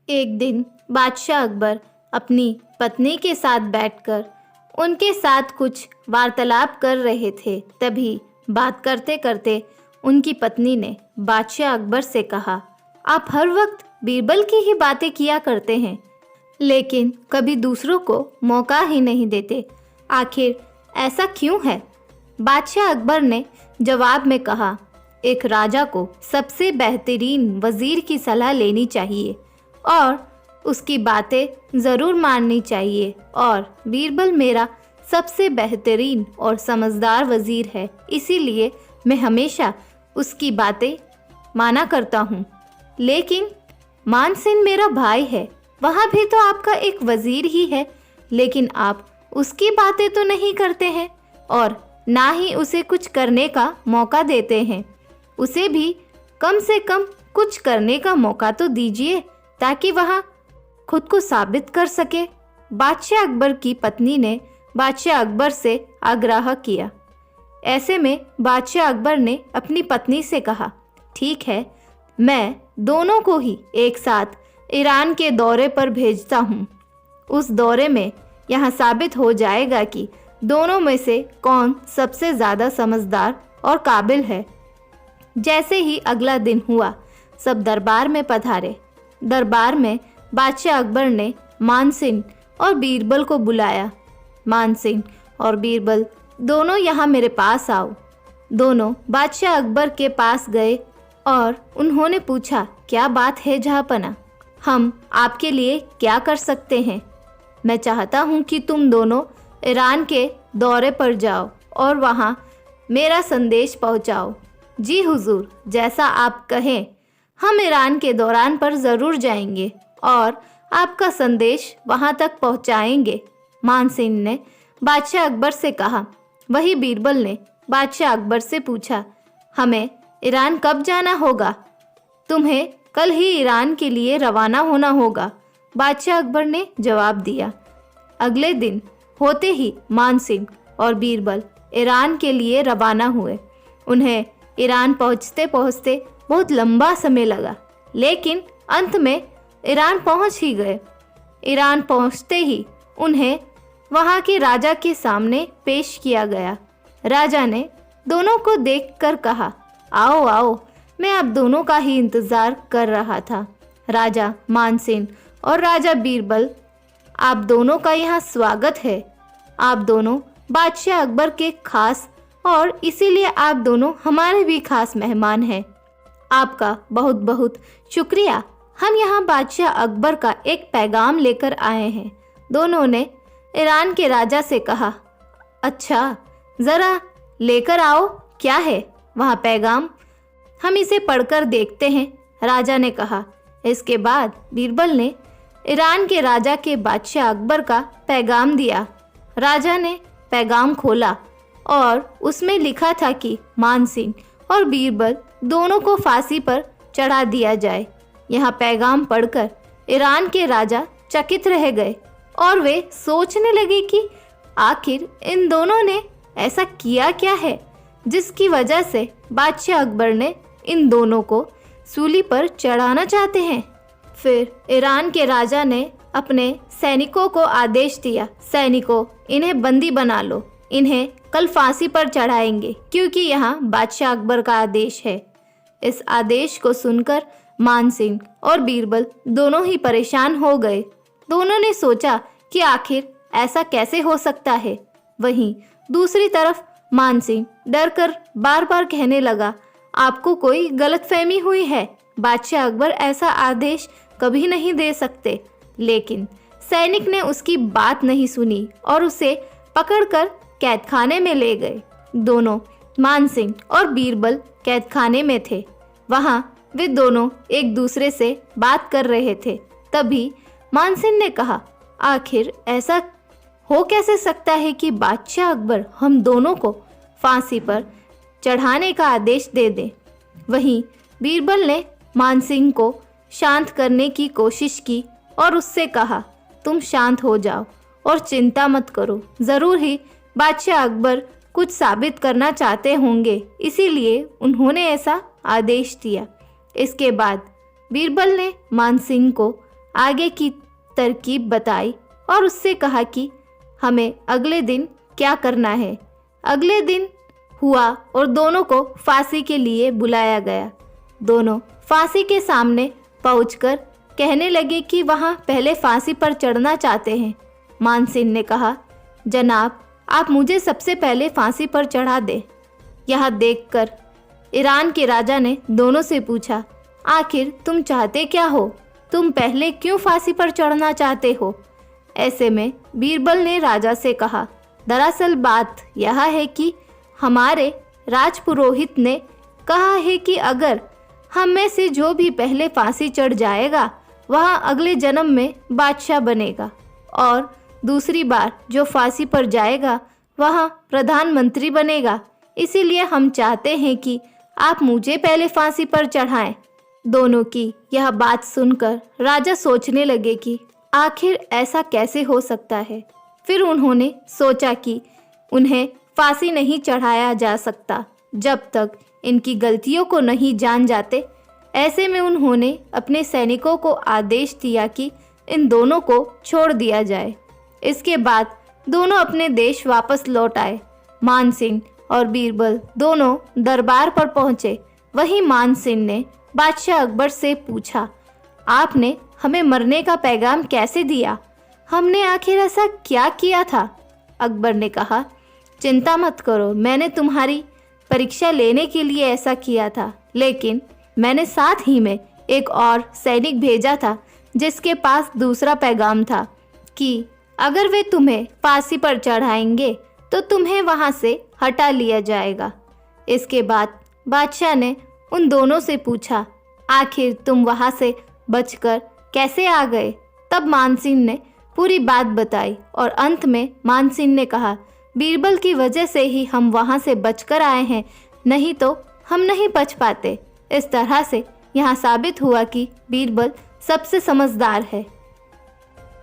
एक दिन बादशाह अकबर अपनी पत्नी के साथ बैठकर उनके साथ कुछ वार्तालाप कर रहे थे। तभी बात करते करते उनकी पत्नी ने बादशाह अकबर से कहा, आप हर वक्त बीरबल की ही बातें किया करते हैं, लेकिन कभी दूसरों को मौका ही नहीं देते। आखिर ऐसा क्यों है? बादशाह अकबर ने जवाब में कहा, एक राजा को सबसे बेहतरीन वजीर की सलाह लेनी चाहिए और उसकी बातें ज़रूर माननी चाहिए, और बीरबल मेरा सबसे बेहतरीन और समझदार वजीर है, इसीलिए मैं हमेशा उसकी बातें माना करता हूँ। लेकिन मानसिंह मेरा भाई है, वहाँ भी तो आपका एक वजीर ही है, लेकिन आप उसकी बातें तो नहीं करते हैं और ना ही उसे कुछ करने का मौका देते हैं। उसे भी कम से कम कुछ करने का मौका तो दीजिए ताकि वह खुद को साबित कर सके। बादशाह अकबर की पत्नी ने बादशाह अकबर से आग्रह किया। ऐसे में बादशाह अकबर ने अपनी पत्नी से कहा, ठीक है, मैं दोनों को ही एक साथ ईरान के दौरे पर भेजता हूँ। उस दौरे में यह साबित हो जाएगा कि दोनों में से कौन सबसे ज़्यादा समझदार और काबिल है। जैसे ही अगला दिन हुआ, सब दरबार में पधारे। दरबार में बादशाह अकबर ने मानसिंह और बीरबल को बुलाया। मानसिंह और बीरबल, दोनों यहाँ मेरे पास आओ। दोनों बादशाह अकबर के पास गए और उन्होंने पूछा, क्या बात है जहाँपना, हम आपके लिए क्या कर सकते हैं? मैं चाहता हूँ कि तुम दोनों ईरान के दौरे पर जाओ और वहाँ मेरा संदेश पहुँचाओ। जी हुजूर, जैसा आप कहें, हम ईरान के दौरान पर ज़रूर जाएंगे और आपका संदेश वहाँ तक पहुँचाएंगे। मानसिंह ने बादशाह अकबर से कहा। वही बीरबल ने बादशाह अकबर से पूछा, हमें ईरान कब जाना होगा? तुम्हें कल ही ईरान के लिए रवाना होना होगा, बादशाह अकबर ने जवाब दिया। अगले दिन होते ही मानसिंह और बीरबल ईरान के लिए रवाना हुए। उन्हें ईरान पहुंचते पहुंचते बहुत लंबा समय लगा, लेकिन अंत में ईरान पहुंच ही गए। ईरान पहुंचते ही उन्हें वहां के राजा के सामने पेश किया गया। राजा ने दोनों को देखकर कहा, आओ आओ, मैं आप दोनों का ही इंतज़ार कर रहा था। राजा मानसिंह और राजा बीरबल, आप दोनों का यहाँ स्वागत है। आप दोनों बादशाह अकबर के खास और इसीलिए आप दोनों हमारे भी खास मेहमान हैं। आपका बहुत बहुत शुक्रिया। हम यहाँ बादशाह अकबर का एक पैगाम लेकर आए हैं। दोनों ने ईरान के राजा से कहा, अच्छा, ज़रा लेकर आओ, क्या है वहाँ पैगाम? हम इसे पढ़कर देखते हैं, राजा ने कहा। इसके बाद बीरबल ने ईरान के राजा के बादशाह अकबर का पैगाम दिया। राजा ने पैगाम खोला और उसमें लिखा था कि मानसिंह और बीरबल दोनों को फांसी पर चढ़ा दिया जाए। यह पैगाम पढ़कर ईरान के राजा चकित रह गए और वे सोचने लगे कि आखिर इन दोनों ने ऐसा किया क्या है जिसकी वजह से बादशाह अकबर ने इन दोनों को सूली पर चढ़ाना चाहते हैं। फिर ईरान के राजा ने अपने सैनिकों को आदेश दिया, सैनिकों, इन्हें बंदी बना लो, इन्हें कल फांसी पर चढ़ाएंगे क्योंकि यहाँ बादशाह अकबर का आदेश है। इस आदेश को सुनकर मानसिंह और बीरबल दोनों ही परेशान हो गए। दोनों ने सोचा कि आखिर ऐसा कैसे हो सकता है। वहीं दूसरी तरफ मानसिंह डर कर बार बार कहने लगा, आपको कोई गलतफहमी हुई है, बादशाह अकबर ऐसा आदेश कभी नहीं दे सकते। लेकिन सैनिक ने उसकी बात नहीं सुनी और उसे पकड़कर कैदखाने में ले गए। दोनों मानसिंह और बीरबल कैदखाने में थे। वहाँ वे दोनों एक दूसरे से बात कर रहे थे। तभी मानसिंह ने कहा, आखिर ऐसा हो कैसे सकता है कि बादशाह अकबर हम दोनों को फांसी पर चढ़ाने का आदेश दे दे। वहीं बीरबल ने मानसिंह को शांत करने की कोशिश की और उससे कहा, तुम शांत हो जाओ और चिंता मत करो, ज़रूर ही बादशाह अकबर कुछ साबित करना चाहते होंगे, इसीलिए उन्होंने ऐसा आदेश दिया। इसके बाद बीरबल ने मानसिंह को आगे की तरकीब बताई और उससे कहा कि हमें अगले दिन क्या करना है। अगले दिन हुआ और दोनों को फांसी के लिए बुलाया गया। दोनों फांसी के सामने पहुंचकर कहने लगे कि वहां पहले फांसी पर चढ़ना चाहते हैं। मानसिंह ने कहा, जनाब, आप मुझे सबसे पहले फांसी पर चढ़ा दें। यह देखकर ईरान के राजा ने दोनों से पूछा, आखिर तुम चाहते क्या हो? तुम पहले क्यों फांसी पर चढ़ना चाहते हो? ऐसे में बीरबल ने राजा से कहा, दरअसल बात यह है कि हमारे राजपुरोहित ने कहा है कि अगर हम में से जो भी पहले फांसी चढ़ जाएगा वह अगले जन्म में बादशाह बनेगा और दूसरी बार जो फांसी पर जाएगा वह प्रधानमंत्री बनेगा। इसीलिए हम चाहते हैं कि आप मुझे पहले फांसी पर चढ़ाएं। दोनों की यह बात सुनकर राजा सोचने लगे कि आखिर ऐसा कैसे हो सकता है। फिर उन्होंने सोचा कि उन्हें फांसी नहीं चढ़ाया जा सकता जब तक इनकी गलतियों को नहीं जान जाते। ऐसे में उन्होंने अपने सैनिकों को आदेश दिया कि इन दोनों को छोड़ दिया जाए। इसके बाद दोनों अपने देश वापस लौट आए। मानसिंह और बीरबल दोनों दरबार पर पहुंचे। वहीं मानसिंह ने बादशाह अकबर से पूछा, आपने हमें मरने का पैगाम कैसे दिया? हमने आखिर ऐसा क्या किया था? अकबर ने कहा, चिंता मत करो, मैंने तुम्हारी परीक्षा लेने के लिए ऐसा किया था, लेकिन मैंने साथ ही में एक और सैनिक भेजा था जिसके पास दूसरा पैगाम था कि अगर वे तुम्हें फांसी पर चढ़ाएंगे तो तुम्हें वहां से हटा लिया जाएगा। इसके बाद बादशाह ने उन दोनों से पूछा, आखिर तुम वहां से बचकर कैसे आ गए? तब मानसिंह ने पूरी बात बताई और अंत में मानसिंह ने कहा, बीरबल की वजह से ही हम वहां से बचकर आए हैं, नहीं तो हम नहीं बच पाते। इस तरह से यहाँ साबित हुआ कि बीरबल सबसे समझदार है।